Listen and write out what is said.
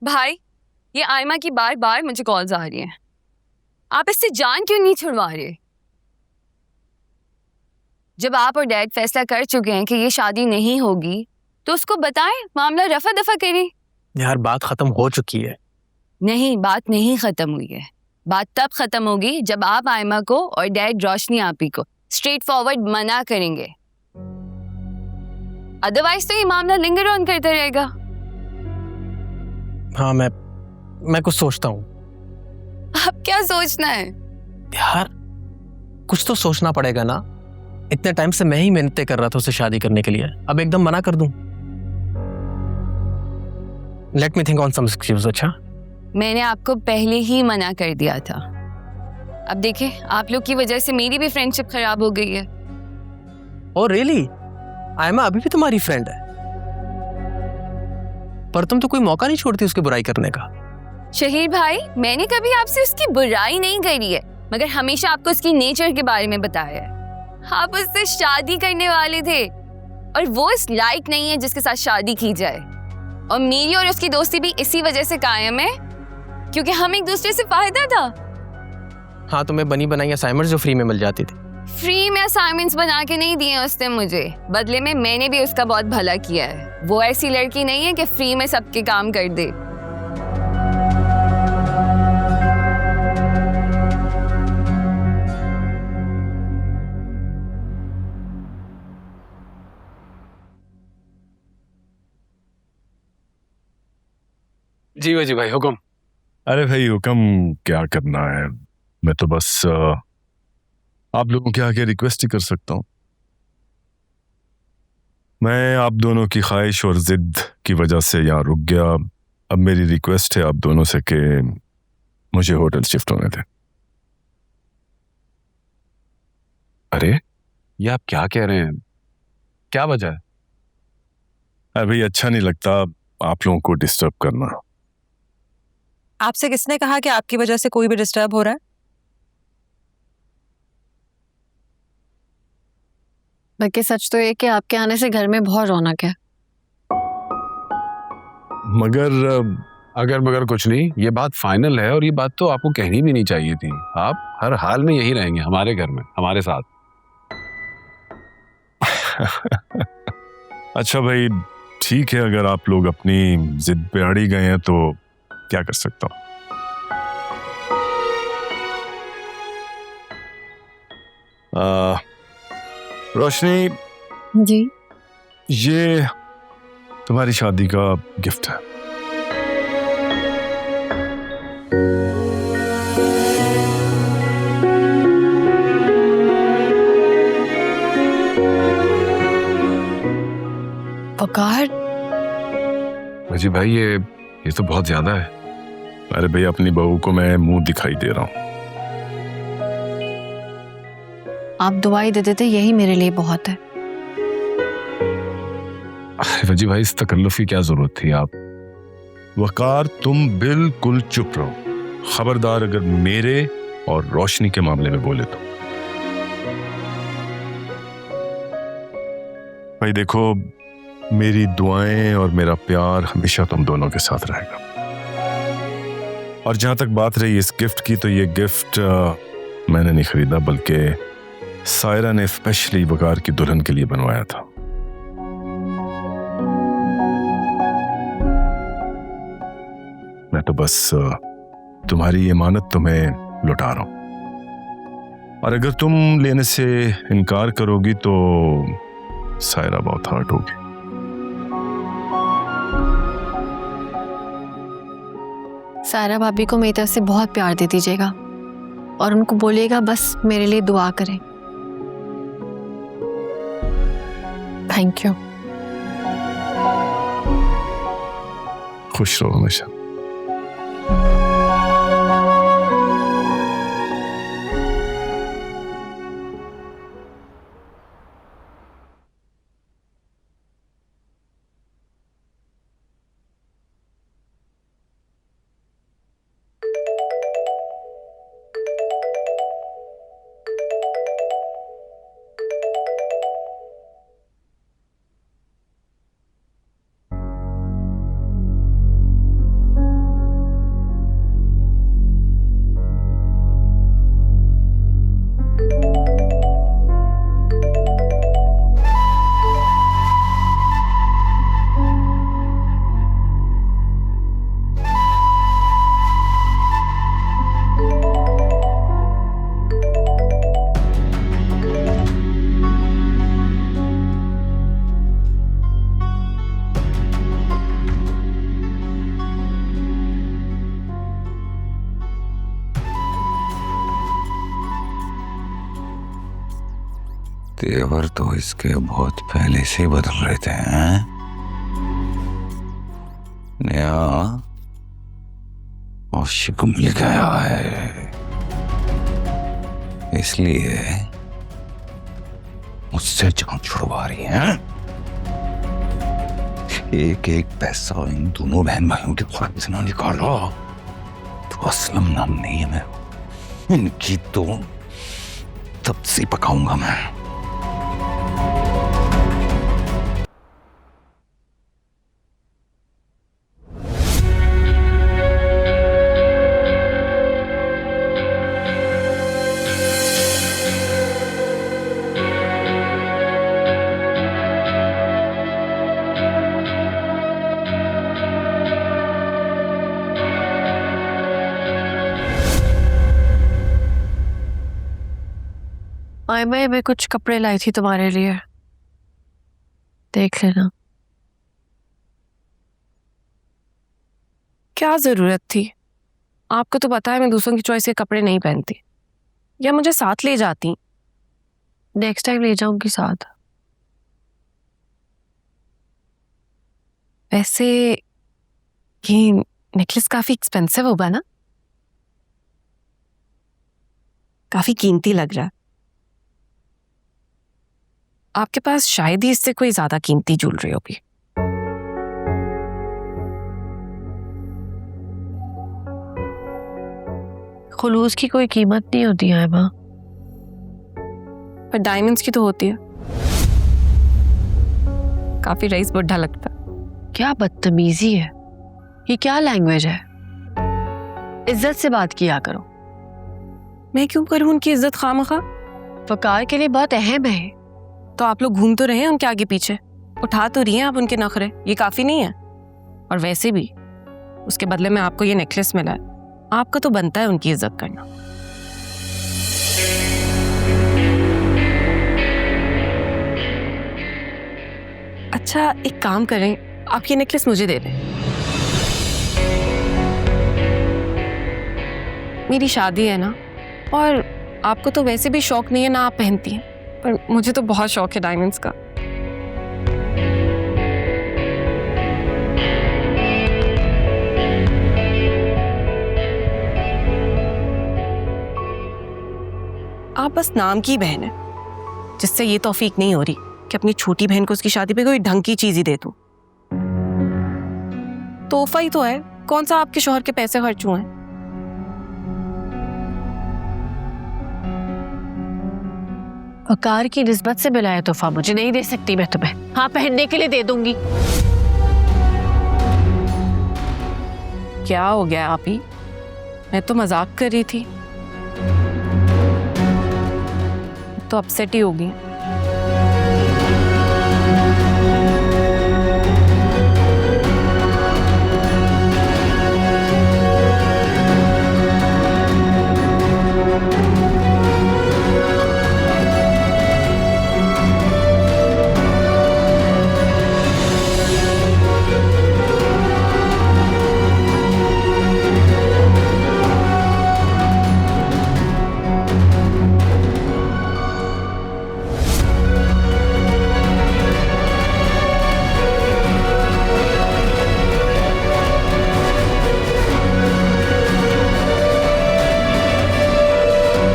भाई, ये आयमा की बार बार मुझे कॉल्स आ रही हैं। आप इससे जान क्यों नहीं छुड़वा रहे? जब आप और डैड फैसला कर चुके हैं कि ये शादी नहीं होगी, तो उसको बताएं, मामला रफा दफा करें। यार बात खत्म हो चुकी है। नहीं, बात नहीं खत्म हुई है। बात तब खत्म होगी जब आप आयमा को और डैड रोशनी आपी को स्ट्रेट फॉरवर्ड मना करेंगे। अदरवाइज तो ये मामला लिंगर ऑन करता रहेगा। हाँ, मैं कुछ सोचता हूँ। अब क्या सोचना है? यार कुछ तो सोचना पड़ेगा ना। इतने टाइम से मैं ही मिन्नतें कर रहा था उसे शादी करने के लिए, अब एकदम मना कर दूं? Let me think on some excuse. अच्छा, मैंने आपको पहले ही मना कर दिया था। अब देखिए, आप लोग की वजह से मेरी भी फ्रेंडशिप खराब हो गई है। Oh really? आयमा अभी भी तुम्हारी फ्रेंड है? पर तुम तो कोई मौका नहीं छोड़ती उसकी बुराई करने का। शहीर भाई, मैंने कभी आपसे उसकी बुराई नहीं करी है, मगर हमेशा आपको उसकी नेचर के बारे में बताया है। आप उससे शादी करने वाले थे और वो इस लायक नहीं है जिसके साथ शादी की जाए। और मेरी और उसकी दोस्ती भी इसी वजह से कायम है, क्योंकि हम एक दूसरे से फायदा था। हाँ, तुम्हें बनी बनाई असाइनमेंट्स जो फ्री में मिल जाती थी। फ्री में असाइनमेंट्स बना के नहीं दिए उसने मुझे, बदले में मैंने भी उसका बहुत भला किया है। वो ऐसी लड़की नहीं है कि फ्री में सबके काम कर दे। जी वजी भाई, हुक्म। अरे भाई हुक्म क्या करना है, मैं तो बस आप लोगों के आगे रिक्वेस्ट ही कर सकता हूँ। मैं आप दोनों की ख्वाहिश और जिद की वजह से यहाँ रुक गया। अब मेरी रिक्वेस्ट है आप दोनों से कि मुझे होटल शिफ्ट होने दें। अरे ये आप क्या कह रहे हैं? क्या वजह है? अरे भाई अच्छा नहीं लगता आप लोगों को डिस्टर्ब करना। आपसे किसने कहा कि आपकी वजह से कोई भी डिस्टर्ब हो रहा है? बल्कि सच तो ये कि आपके आने से घर में बहुत रौनक है। मगर मगर कुछ नहीं, ये बात फाइनल है और ये बात तो आपको कहनी भी नहीं चाहिए थी। आप हर हाल में यही रहेंगे हमारे घर में, हमारे साथ। अच्छा भाई ठीक है, अगर आप लोग अपनी जिद पे अड़ी गए हैं तो क्या कर सकता हूँ। रोशनी जी। ये तुम्हारी शादी का गिफ्ट है। वकार, वजी भाई ये तो बहुत ज्यादा है। अरे भाई अपनी बहू को मैं मुंह दिखाई दे रहा हूँ। आप दुआई दे देते यही मेरे लिए बहुत है। वजी भाई इस तकल्लुफ की क्या जरूरत थी? आप वकार तुम बिल्कुल चुप रहो, खबरदार अगर मेरे और रोशनी के मामले में बोले तो। भाई देखो, मेरी दुआएं और मेरा प्यार हमेशा तुम दोनों के साथ रहेगा। और जहां तक बात रही इस गिफ्ट की, तो ये गिफ्ट मैंने नहीं खरीदा, बल्कि सायरा ने स्पेशली वकार की दुल्हन के लिए बनवाया था। मैं तो बस तुम्हारी इमानत तुम्हें लौटा रहा हूं, और अगर तुम लेने से इनकार करोगी तो सायरा बहुत हर्ट होगी। सायरा भाभी को मेरी तरफ से बहुत प्यार दे दीजिएगा और उनको बोलिएगा बस मेरे लिए दुआ करें। Thank you. खुश रहो हमेशा। तेवर तो इसके बहुत पहले से ही बदल रहे थे हैं? नया आशिक मिल गया है, इसलिए मुझसे जान छुड़वा रही है। एक एक पैसा इन दोनों बहन भाइयों के खाते से ना निकाला तो असलम नाम नहीं है। मैं इनकी तो तब से पकाऊंगा मैं। मैं कुछ कपड़े लाई थी तुम्हारे लिए, देख लेना। क्या जरूरत थी? आपको तो पता है मैं दूसरों की चॉइस के कपड़े नहीं पहनती। या मुझे साथ ले जाती? नेक्स्ट टाइम ले जाऊंगी साथ। वैसे ये नेकलेस काफी एक्सपेंसिव होगा ना? काफी कीमती लग रहा है। आपके पास शायद ही इससे कोई ज्यादा कीमती ज्वेलरी होगी। खुलूस की कोई कीमत नहीं होती है माँ, पर डायमंड्स की तो होती है। काफी रईस बुढ़ा लगता है। क्या बदतमीजी है, ये क्या लैंग्वेज है? इज्जत से बात किया करो। मैं क्यों करूं उनकी इज्जत खामखा? वकार के लिए बहुत अहम है। तो आप लोग घूम तो रहे हैं उनके आगे पीछे, उठा तो रही हैं आप उनके नखरे, ये काफी नहीं है? और वैसे भी उसके बदले में आपको ये नेकलेस मिला है, आपको तो बनता है उनकी इज्जत करना। अच्छा एक काम करें, आप ये नेकलेस मुझे दे दें। मेरी शादी है ना, और आपको तो वैसे भी शौक नहीं है ना आप पहनती हैं, पर मुझे तो बहुत शौक है डायमंड्स का। आप बस नाम की बहन है, जिससे ये तौफीक नहीं हो रही कि अपनी छोटी बहन को उसकी शादी पे कोई ढंग की चीज ही दे दूं। तोहफा ही तो है, कौन सा आपके शौहर के पैसे खर्च हुए हैं। वकार की निस्बत से मिला है तोहफा, मुझे नहीं दे सकती मैं तुम्हें। हाँ पहनने के लिए दे दूंगी। क्या हो गया आप ही? मैं तो मजाक कर रही थी, तो अपसेट ही होगी।